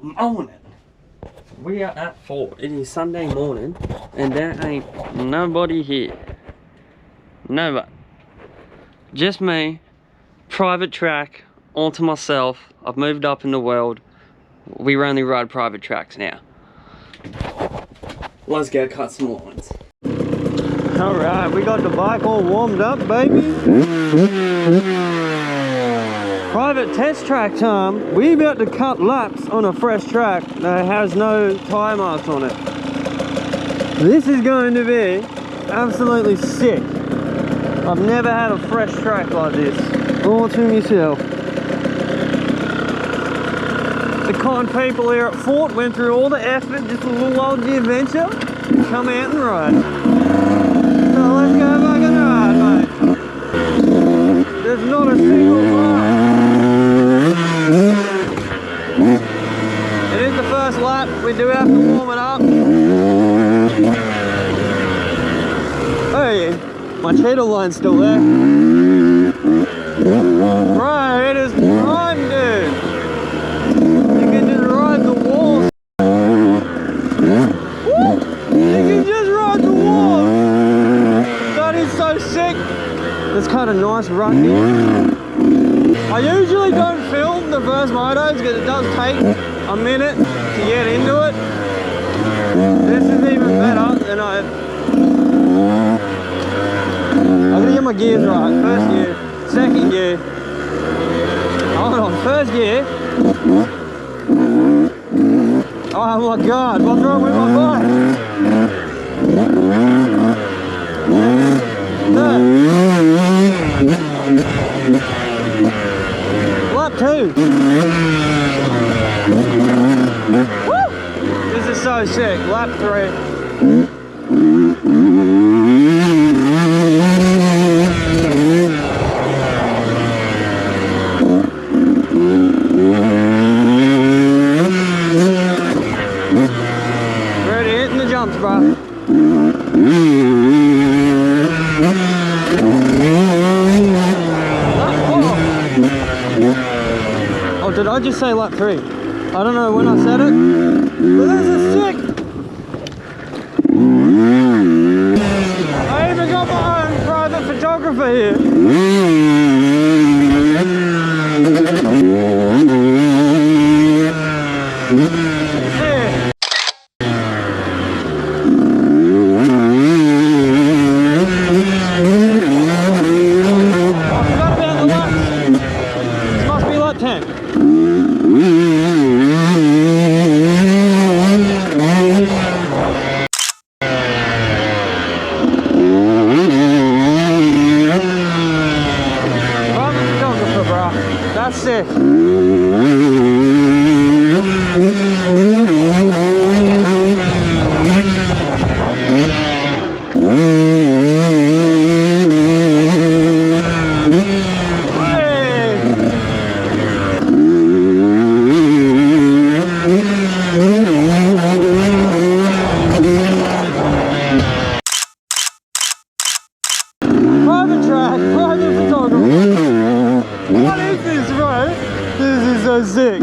morning. We are at Fort. It is Sunday morning and there ain't nobody here. Nobody. Just me. Private track. All to myself. I've moved up in the world. We only ride private tracks now. Let's go cut some lawns. Alright, we got the bike all warmed up, baby. Private test track time. We about to cut laps on a fresh track that has no tyre marks on it. This is going to be absolutely sick. I've never had a fresh track like this. All to myself. The kind people here at Fort went through all the effort, just a little old adventure, come out and ride. So let's go fucking ride, mate. There's not a single car. It is the first lap, we do have to warm it up. Hey, my cheetah line's still there. Bro, it is time, dude. You can just ride the walls. You can just ride the walls. That is so sick. It's kind of nice rut here. I usually don't film the first motos because it does take a minute to get into it. This is even better than I gotta get my gears right. First gear, second gear. Hold on, first gear. Oh my god, what's wrong with my bike? Lap 2. Woo! This is so sick. Lap 3. Ready, hitting the jumps, bro. Oh, did I just say lap 3? I don't know when I said it, but this is sick. I even got my own private photographer here. That's sick. Private track, private photography. What is this, bro? This is so sick.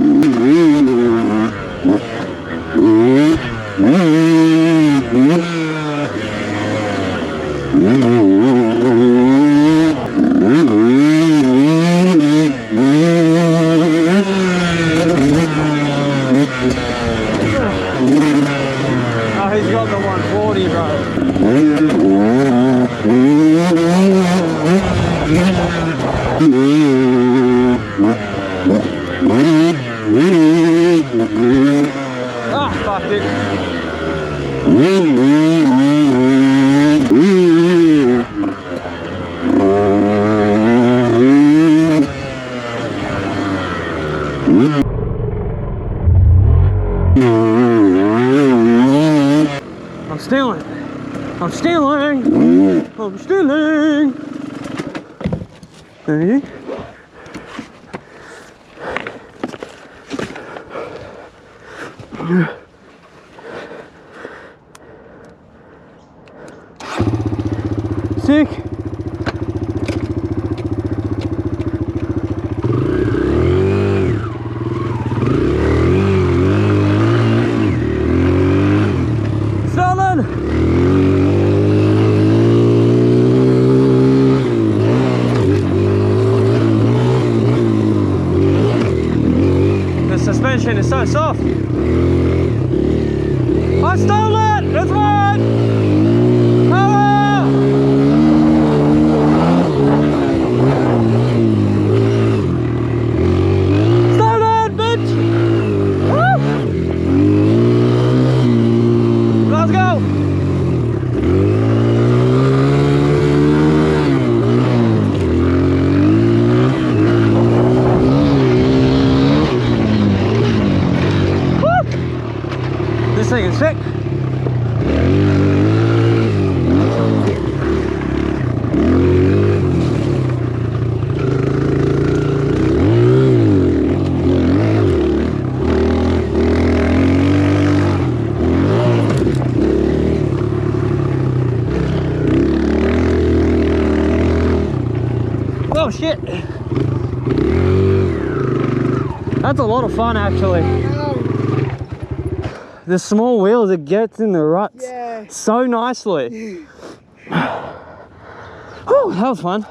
Oh, he's got the 140, bro. Ah, fuck it. I'm stealing. I'm stealing. I'm stealing. Ready? Sick. suspension is so soft. I stole it! It's mine! Power! Stole it, bitch! Woo! Let's go! This thing is sick. Oh shit. That's a lot of fun actually. The small wheels, it gets in the ruts so nicely. Oh, that was fun.